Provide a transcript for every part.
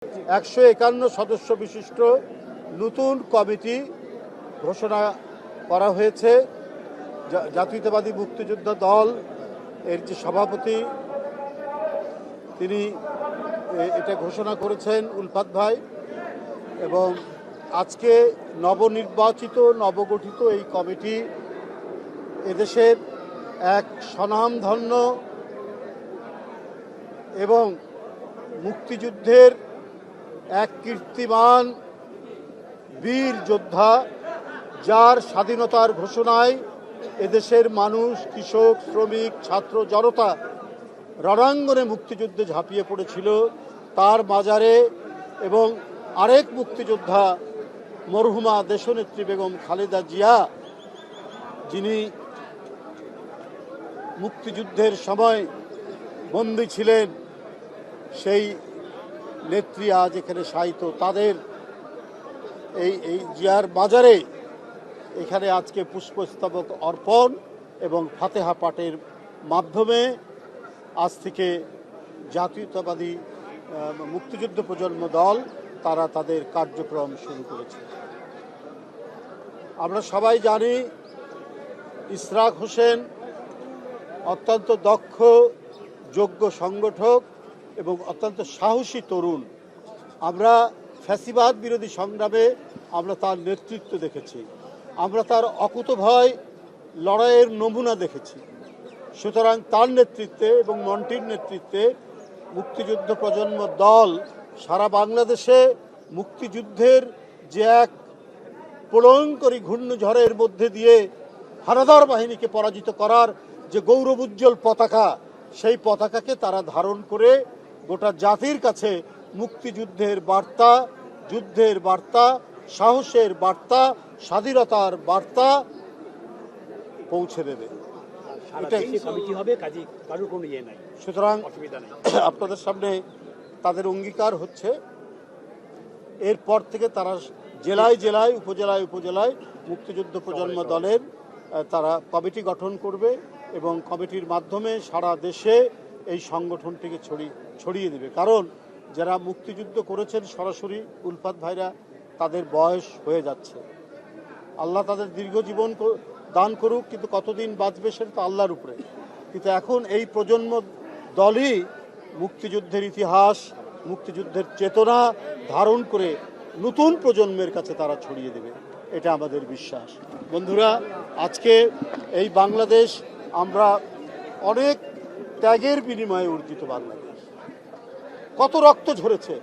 151 সদস্য বিশিষ্ট নতুন কমিটি ঘোষণা করা হয়েছে। জাতীয়তাবাদী মুক্তিযোদ্ধা দল এর যে সভাপতি তিনি এটা ঘোষণা করেছেন উলফাত ভাই, এবং আজকে নবনির্বাচিত নবগঠিত এই কমিটি এদেশের এক স্বনামধন্য এবং মুক্তিযুদ্ধের এক কীর্তিমান বীর যোদ্ধা, যার স্বাধীনতার ঘোষণায় এদেশের মানুষ, কৃষক, শ্রমিক, ছাত্র জনতা রণাঙ্গনে মুক্তিযুদ্ধে ঝাঁপিয়ে পড়েছিল, তার মাজারে এবং আরেক মুক্তিযোদ্ধা মরহুমা দেশনেত্রী বেগম খালেদা জিয়া, যিনি মুক্তিযুদ্ধের সময় বন্দী ছিলেন, সেই নেত্রী আজ এখানে শায়িত। তাদের এই জিয়ার মাজারে এখানে আজকে পুষ্পস্তবক অর্পণ এবং ফাতেহা পাঠের মাধ্যমে আজ থেকে জাতীয়তাবাদী মুক্তিযুদ্ধ প্রজন্ম দল তারা তাদের কার্যক্রম শুরু করেছে। আমরা সবাই জানি ইশরাক হোসেন অত্যন্ত দক্ষ, যোগ্য সংগঠক এবং অত্যন্ত সাহসী তরুণ। আমরা ফ্যাসিবাদ বিরোধী সংগ্রামে আমরা তার নেতৃত্ব দেখেছি, আমরা তার অকুতভয় লড়াইয়ের নমুনা দেখেছি। সুতরাং তার নেতৃত্বে এবং মন্টির নেতৃত্বে মুক্তিযুদ্ধ প্রজন্ম দল সারা বাংলাদেশে মুক্তিযুদ্ধের যে এক প্রলয়ঙ্করী ঘূর্ণিঝড়ের মধ্যে দিয়ে হানাদার বাহিনীকে পরাজিত করার যে গৌরবোজ্জ্বল পতাকা, সেই পতাকাকে তারা ধারণ করে গোটা জাতির কাছে মুক্তিযুদ্ধের বার্তা, যুদ্ধের বার্তা, সাহসের বার্তা, স্বাধীনতার বার্তা পৌঁছে দেবে। সুতরাং আপনাদের সামনে তাদের অঙ্গীকার হচ্ছে, এরপর থেকে তারা জেলায় জেলায়, উপজেলায় উপজেলায় মুক্তিযুদ্ধ প্রজন্ম দলের তারা কমিটি গঠন করবে এবং কমিটির মাধ্যমে সারা দেশে এই সংগঠনটিকে ছড়িয়ে দেবে। কারণ যারা মুক্তিযুদ্ধ করেছেন সরাসরি উলফাত ভাইরা, তাদের বয়স হয়ে যাচ্ছে। আল্লাহ তাদের দীর্ঘ জীবন দান করুক, কিন্তু কতদিন বাঁচবে সেটা তো আল্লাহর উপরে। কিন্তু এখন এই প্রজন্ম দলই মুক্তিযুদ্ধের ইতিহাস, মুক্তিযুদ্ধের চেতনা ধারণ করে নতুন প্রজন্মের কাছে তারা ছড়িয়ে দেবে, এটা আমাদের বিশ্বাস। বন্ধুরা, আজকে এই বাংলাদেশ আমরা অনেক ত্যাগের বিনিময়ে অর্জিত বাংলাদেশ। কত রক্ত ঝরেছে,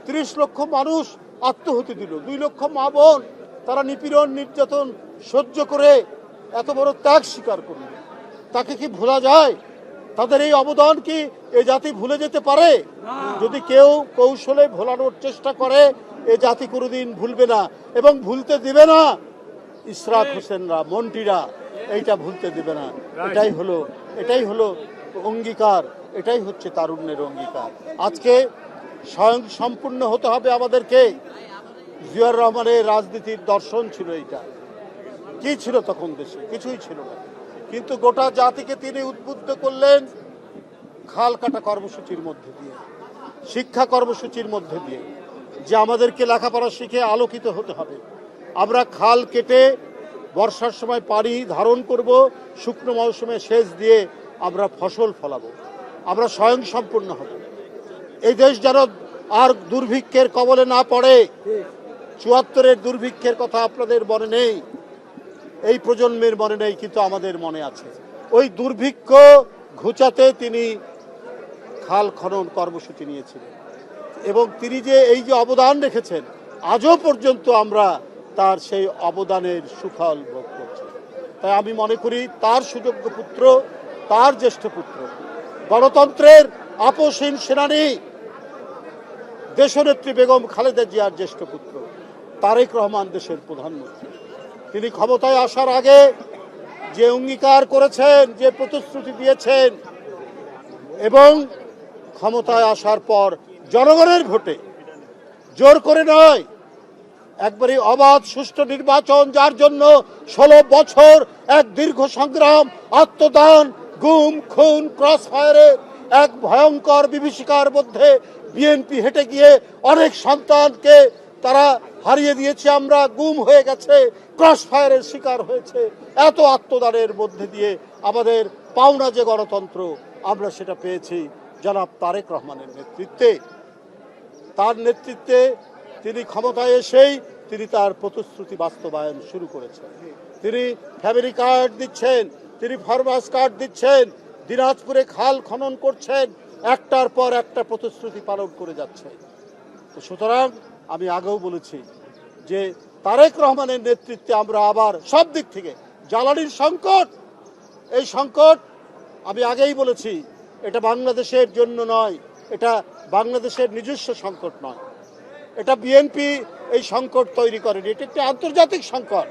30 লক্ষ মানুষ আত্মহতি দিল, 2 লক্ষ মা বোন তারা নিপীড়ন নির্যাতন সহ্য করে এত বড় ত্যাগ স্বীকার করল। তাকে কি ভোলা যায়? তাদের এই অবদান কি এ জাতি ভুলে যেতে পারে? যদি কেউ কৌশলে ভোলানোর চেষ্টা করে, এ জাতি কোনোদিন ভুলবে না এবং ভুলতে দিবে না। ইশরাক হোসেনরা, মন্টিরা এইটা ভুলতে দিবে না। এটাই হলো অঙ্গীকার, এটাই হচ্ছে তারুণ্যের অঙ্গীকার। আজকে স্বয়ং সম্পূর্ণ হতে হবে আমাদেরকে। জিয়াউর রহমানের রাজনীতির দর্শন ছিল এইটা। কি ছিল তখন দেশে? কিছুই ছিল না, কিন্তু গোটা জাতিকে তিনি উদ্বুদ্ধ করলেন খাল কাটা কর্মসূচির মধ্যে দিয়ে, শিক্ষা কর্মসূচির মধ্যে দিয়ে, যে আমাদেরকে লেখাপড়া শিখে আলোকিত হতে হবে। আমরা খাল কেটে বর্ষার সময় পানি ধারণ করব, শুকনো মৌসুমে সেচ দিয়ে আমরা ফসল ফলাবো, আমরা স্বয়ং সম্পূর্ণ হব। এই দেশ যেন আর দুর্ভিক্ষের কবলে না পড়ে। ৭৪-এর দুর্ভিক্ষের কথা আপনাদের মনে নেই, এই প্রজন্মের মনে নেই, কিন্তু আমাদের মনে আছে। ওই দুর্ভিক্ষ ঘুচাতে তিনি খাল খনন কর্মসূচি নিয়েছিলেন এবং তিনি যে এই যে অবদান রেখেছেন, আজও পর্যন্ত আমরা তার সেই অবদানের সুফল ভোগ করছি। তাই আমি মনে করি তার সুযোগ্য পুত্র, তার জ্যেষ্ঠ পুত্র, গণতন্ত্রের আপসহীন সেনানী দেশনেত্রী বেগম খালেদা জিয়ার জ্যেষ্ঠ পুত্র তারেক রহমান দেশের প্রধানমন্ত্রী। তিনি ক্ষমতায় আসার আগে যে অঙ্গীকার করেছেন, যে প্রতিশ্রুতি দিয়েছেন, এবং ক্ষমতায় আসার পর জনগণের ভোটে, জোর করে নয়, একবারে অবাধ সুষ্ঠু নির্বাচন, যার জন্য 16 বছর এক দীর্ঘ সংগ্রাম, আত্মদান, গুম খুন, ক্রস ফায়ারে এক ভয়ঙ্কর বিভীষিকার মধ্যে বিএনপি হেঁটে গিয়ে অনেক সন্তানকে তারা হারিয়ে দিয়েছে, আমরা গুম হয়ে গেছে, ক্রস ফায়ারের শিকার হয়েছে। এত আত্মদানের মধ্যে দিয়ে আমাদের পাওনা যে গণতন্ত্র আমরা সেটা পেয়েছি জনাব তারেক রহমানের নেতৃত্বে। তার নেতৃত্বে তিনি ক্ষমতায় এসেই তিনি তার প্রতিশ্রুতি বাস্তবায়ন শুরু করেছেন। তিনি ফ্যামিলি কার্ড দিচ্ছেন, তিনি ফার্মার্স কার্ড দিচ্ছেন, দিনাজপুরে খাল খনন করছেন, একটার পর একটা প্রতিশ্রুতি পালন করে যাচ্ছে। সুতরাং আমি আগেও বলেছি যে তারেক রহমানের নেতৃত্বে আমরা আবার সব দিক থেকে, জ্বালানির সংকট, এই সংকট আমি আগেই বলেছি এটা বাংলাদেশের জন্য নয়, এটা বাংলাদেশের নিজস্ব সংকট নয়, এটা বিএনপি এই সংকট তৈরি করেনি, এটা একটি আন্তর্জাতিক সংকট।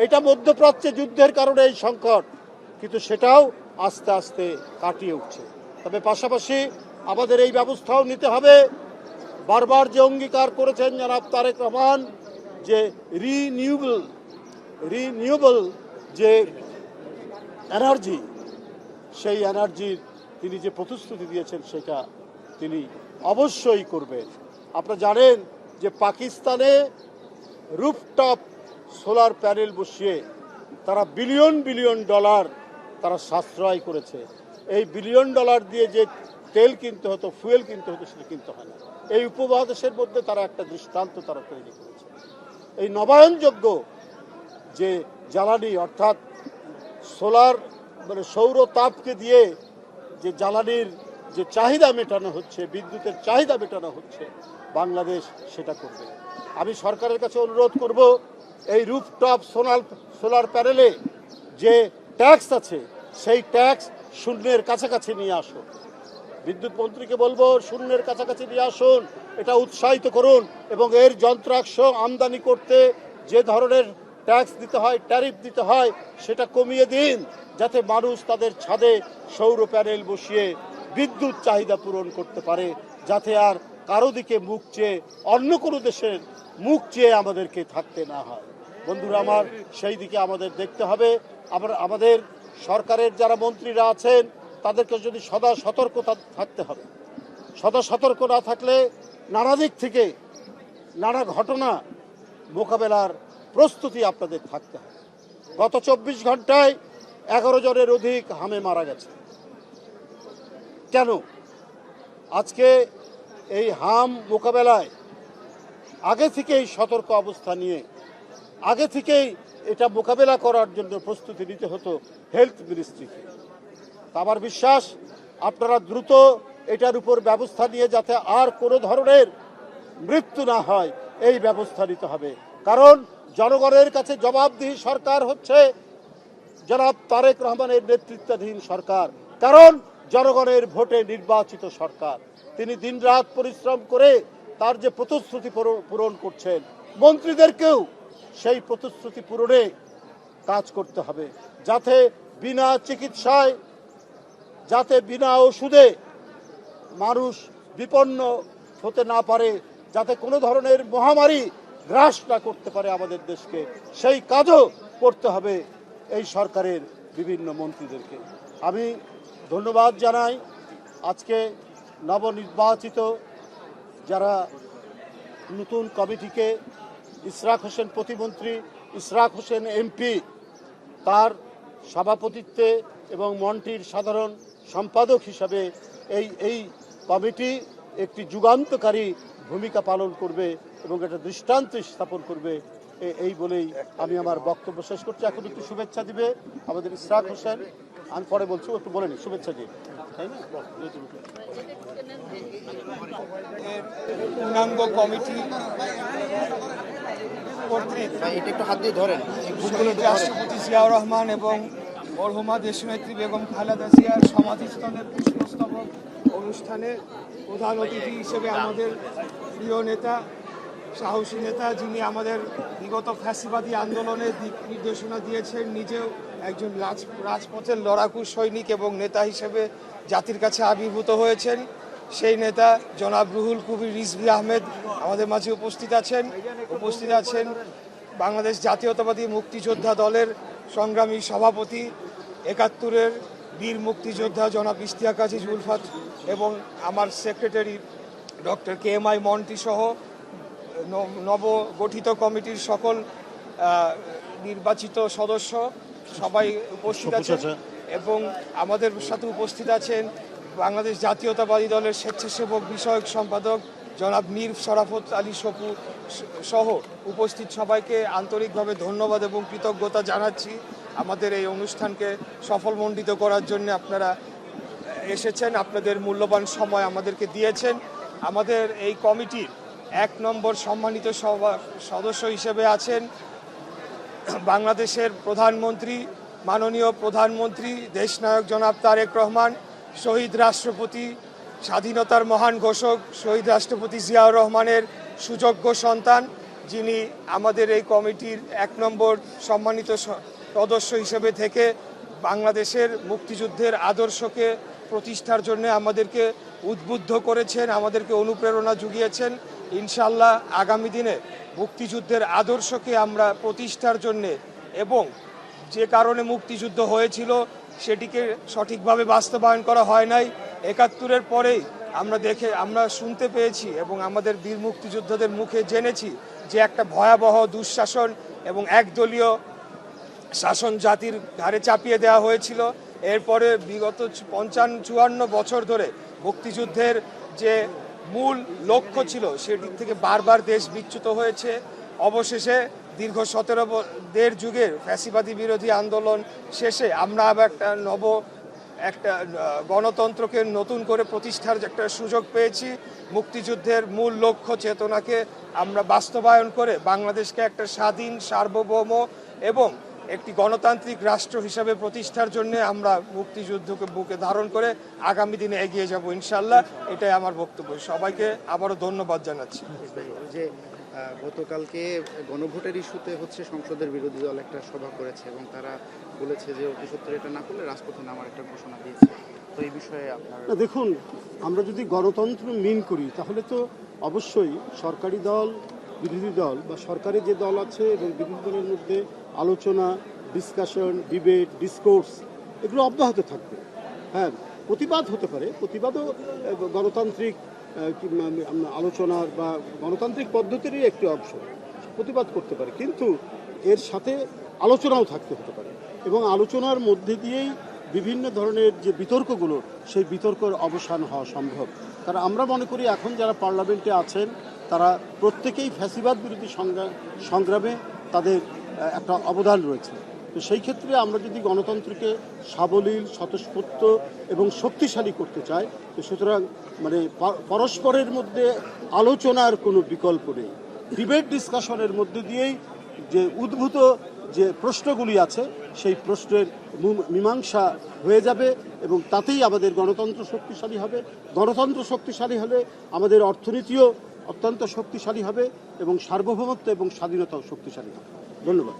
এটা মধ্যপ্রাচ্যে যুদ্ধের কারণে এই সংকট, কিন্তু সেটাও আস্তে আস্তে কাটিয়ে উঠছে। তবে পাশাপাশি আমাদের এই ব্যবস্থাও নিতে হবে, বারবার যে অঙ্গীকার করেছেন জনাব তারেক রহমান যে রিনিউয়েবল যে এনার্জি, সেই এনার্জির তিনি যে প্রতিশ্রুতি দিয়েছেন সেটা তিনি অবশ্যই করবেন। আপনারা জানেন যে পাকিস্তানে রুফটপ সোলার প্যানেল বসিয়ে তারা বিলিয়ন বিলিয়ন ডলার তারা সাশ্রয় করেছে। এই বিলিয়ন ডলার দিয়ে যে তেল কিনতে হতো, ফুয়েল কিনতে হতো, সেটা কিনতে হয় না। এই উপমহাদেশের মধ্যে তারা একটা দৃষ্টান্ত তারা তৈরি করেছে। এই নবায়নযোগ্য যে জ্বালানি অর্থাৎ সোলার মানে সৌর তাপকে দিয়ে যে জ্বালানির যে চাহিদা মেটানো হচ্ছে, বিদ্যুতের চাহিদা মেটানো হচ্ছে, বাংলাদেশ সেটা করবে। আমি সরকারের কাছে অনুরোধ করব এই রুফটপ সোলার প্যানেলে যে ট্যাক্স আছে সেই ট্যাক্স শূন্যের কাছাকাছি নিয়ে আসুন। বিদ্যুৎ মন্ত্রীকে বলবো শূন্যের কাছাকাছি নিয়ে আসুন, এটা উৎসাহিত করুন এবং এর যন্ত্রাংশ আমদানি করতে যে ধরনের ট্যাক্স দিতে হয়, ট্যারিফ দিতে হয়, সেটা কমিয়ে দিন, যাতে মানুষ তাদের ছাদে সৌর প্যানেল বসিয়ে বিদ্যুৎ চাহিদা পূরণ করতে পারে, যাতে আর কারো দিকে মুখ চেয়ে অন্য কোনো দেশের মুখ চেয়ে আমাদেরকে থাকতে না হয়। বন্ধুরা আমার, সেই দিকে আমাদের দেখতে হবে। আমাদের সরকারের যারা মন্ত্রীরা আছেন তাদেরকে যদি সদা সতর্কতা থাকতে হবে। সদা সতর্ক না থাকলে নানা দিক থেকে নানা ঘটনা মোকাবেলার প্রস্তুতি আপনাদের থাকতে হবে। গত 24 ঘন্টায় 11 জনের অধিক হামে মারা গেছে। কেন? আজকে এই হাম মোকাবেলায় আগে থেকেই সতর্ক অবস্থা নিয়ে আগে থেকেই এটা মোকাবেলা করার জন্য প্রস্তুতি নিতে হতো হেলথ মিনিস্ট্রিকে। আমার বিশ্বাস আপনারা দ্রুত এটার উপর ব্যবস্থা নিয়ে যাতে আর কোনো ধরনের মৃত্যু না হয় এই ব্যবস্থা নিতে হবে। কারণ জনগণের কাছে জবাবদিহি সরকার হচ্ছে জনাব তারেক রহমানের নেতৃত্বাধীন সরকার, কারণ জনগণের ভোটে নির্বাচিত সরকার। তিনি দিনরাত পরিশ্রম করে তার যে প্রতিশ্রুতি পূরণ করছেন, মন্ত্রীদেরকেও সেই প্রতিশ্রুতি পূরণে কাজ করতে হবে, যাতে বিনা চিকিৎসায়, যাতে বিনা ওষুধে মানুষ বিপন্ন হতে না পারে, যাতে কোনো ধরনের মহামারী গ্রাস না করতে পারে আমাদের দেশকে, সেই কাজও করতে হবে এই সরকারের বিভিন্ন মন্ত্রীদেরকে। আমি ধন্যবাদ জানাই আজকে নবনির্বাচিত যারা নতুন কমিটিকে, ইশরাক হোসেন প্রতিমন্ত্রী, ইশরাক হোসেন এমপি তার সভাপতিত্বে এবং মন্ত্রীর সাধারণ সম্পাদক হিসাবে এই কমিটি একটি যুগান্তকারী ভূমিকা পালন করবে এবং একটা দৃষ্টান্ত স্থাপন করবে, এই বলেই আমি আমার বক্তব্য শেষ করছি। এখন একটু শুভেচ্ছা দিবে আমাদের ইশরাক হোসেন, আমি পরে বলছি, একটু বলে নি শুভেচ্ছা দিয়ে, তাই না? পূর্ণাঙ্গ কমিটি কর্তৃক রাষ্ট্রপতি জিয়াউর রহমান এবং মরহুমা দেশনেত্রী বেগম খালেদা জিয়ার সমাধিস্থলের পুষ্পস্তবক অনুষ্ঠানে প্রধান অতিথি হিসেবে আমাদের প্রিয় নেতা, সাহসী নেতা, যিনি আমাদের বিগত ফ্যাসিবাদী আন্দোলনে দিক নির্দেশনা দিয়েছেন, নিজেও একজন রাজপথের লড়াকু সৈনিক এবং নেতা হিসেবে জাতির কাছে আবির্ভূত হয়েছেন, সেই নেতা জনাব রুহুল কবির রিজভী আহমেদ আমাদের মাঝে উপস্থিত আছেন। বাংলাদেশ জাতীয়তাবাদী মুক্তিযোদ্ধা দলের সংগ্রামী সভাপতি, ৭১-এর বীর মুক্তিযোদ্ধা জনাব ইশতিয়াক আজিজ উলফাত এবং আমার সেক্রেটারি ডক্টর KMI মন্টি সহ নবগঠিত কমিটির সকল নির্বাচিত সদস্য সবাই উপস্থিত আছেন এবং আমাদের সাথে উপস্থিত আছেন বাংলাদেশ জাতীয়তাবাদী দলের স্বেচ্ছাসেবক বিষয়ক সম্পাদক জনাব মীর শরাফত আলী সপু সহ উপস্থিত সবাইকে আন্তরিকভাবে ধন্যবাদ এবং কৃতজ্ঞতা জানাচ্ছি। আমাদের এই অনুষ্ঠানকে সফলমণ্ডিত করার জন্য আপনারা এসেছেন, আপনাদের মূল্যবান সময় আমাদেরকে দিয়েছেন। আমাদের এই কমিটির 1 নম্বর সম্মানিত সদস্য হিসেবে আছেন বাংলাদেশের প্রধানমন্ত্রী, মাননীয় প্রধানমন্ত্রী দেশনায়ক জনাব তারেক রহমান, শহীদ রাষ্ট্রপতি, স্বাধীনতার মহান ঘোষক শহীদ রাষ্ট্রপতি জিয়াউর রহমানের সুযোগ্য সন্তান, যিনি আমাদের এই কমিটির 1 নম্বর সম্মানিত সদস্য হিসেবে থেকে বাংলাদেশের মুক্তিযুদ্ধের আদর্শকে প্রতিষ্ঠার জন্য আমাদেরকে উদ্বুদ্ধ করেছেন, আমাদেরকে অনুপ্রেরণা জুগিয়েছেন। ইনশাআল্লাহ আগামী দিনে মুক্তিযুদ্ধের আদর্শকে আমরা প্রতিষ্ঠার জন্যে এবং যে কারণে মুক্তিযুদ্ধ হয়েছিল সেটিকে সঠিকভাবে বাস্তবায়ন করা হয় নাই, ৭১-এর পরেই আমরা শুনতে পেয়েছি এবং আমাদের বীর মুক্তিযোদ্ধাদের মুখে জেনেছি যে একটা ভয়াবহ দুঃশাসন এবং একদলীয় শাসন জাতির ঘাড়ে চাপিয়ে দেওয়া হয়েছিল। এরপরে বিগত ৫৫-৫৪ বছর ধরে মুক্তিযুদ্ধের যে মূল লক্ষ্য ছিল সেদিক থেকে বারবার দেশ বিচ্যুত হয়েছে। অবশেষে দীর্ঘ ১৭ যুগের ফ্যাসিবাদী বিরোধী আন্দোলন শেষে আমরা আবার একটা গণতন্ত্রকে নতুন করে প্রতিষ্ঠার একটা সুযোগ পেয়েছি। মুক্তিযুদ্ধের মূল লক্ষ্য চেতনাকে আমরা বাস্তবায়ন করে বাংলাদেশকে একটা স্বাধীন, সার্বভৌম এবং একটি গণতান্ত্রিক রাষ্ট্র হিসাবে প্রতিষ্ঠার জন্য আমরা মুক্তিযুদ্ধকে বুকে ধারণ করে আগামী দিনে এগিয়ে যাব ইনশাআল্লাহ। এটাই আমার বক্তব্য। সবাইকে আবারও ধন্যবাদ জানাচ্ছি। যে গতকালকে গণভোটের ইস্যুতে সংসদের বিরোধী দল একটা সভা করেছে এবং তারা বলেছে যে অতি সত্বর এটা না করলে রাজপথে নামার একটা ঘোষণা দিয়েছে। তো এই বিষয়ে আপনার দেখুন, আমরা যদি গণতন্ত্র মিন করি তাহলে তো অবশ্যই সরকারি দল, বিরোধী দল বা সরকারি যে দল আছে এবং বিরোধী দলের মধ্যে আলোচনা, ডিসকাশন, ডিবেট, ডিসকোর্স এগুলো অব্যাহত থাকবে। হ্যাঁ, প্রতিবাদ হতে পারে, প্রতিবাদও গণতান্ত্রিক আলোচনার বা গণতান্ত্রিক পদ্ধতিরই একটি অংশ, প্রতিবাদ করতে পারে, কিন্তু এর সাথে আলোচনাও থাকতে হতে পারে এবং আলোচনার মধ্যে দিয়েই বিভিন্ন ধরনের যে বিতর্কগুলো সেই বিতর্কের অবসান হওয়া সম্ভব। কারণ আমরা মনে করি এখন যারা পার্লামেন্টে আছেন তারা প্রত্যেকেই ফ্যাসিবাদ বিরোধী সংগ্রামে তাদের একটা অবদান রয়েছে। তো সেই ক্ষেত্রে আমরা যদি গণতন্ত্রকে সাবলীল, স্বতঃস্ফূর্ত এবং শক্তিশালী করতে চাই, তো সুতরাং পরস্পরের মধ্যে আলোচনার কোনো বিকল্প নেই। ডিবেট, ডিসকাশনের মধ্যে দিয়েই যে উদ্ভূত যে প্রশ্নগুলি আছে সেই প্রশ্নের মীমাংসা হয়ে যাবে এবং তাতেই আমাদের গণতন্ত্র শক্তিশালী হবে। গণতন্ত্র শক্তিশালী হলে আমাদের অর্থনীতিও অত্যন্ত শক্তিশালী হবে এবং সার্বভৌমত্ব এবং স্বাধীনতাও শক্তিশালী হবে। ধন্যবাদ।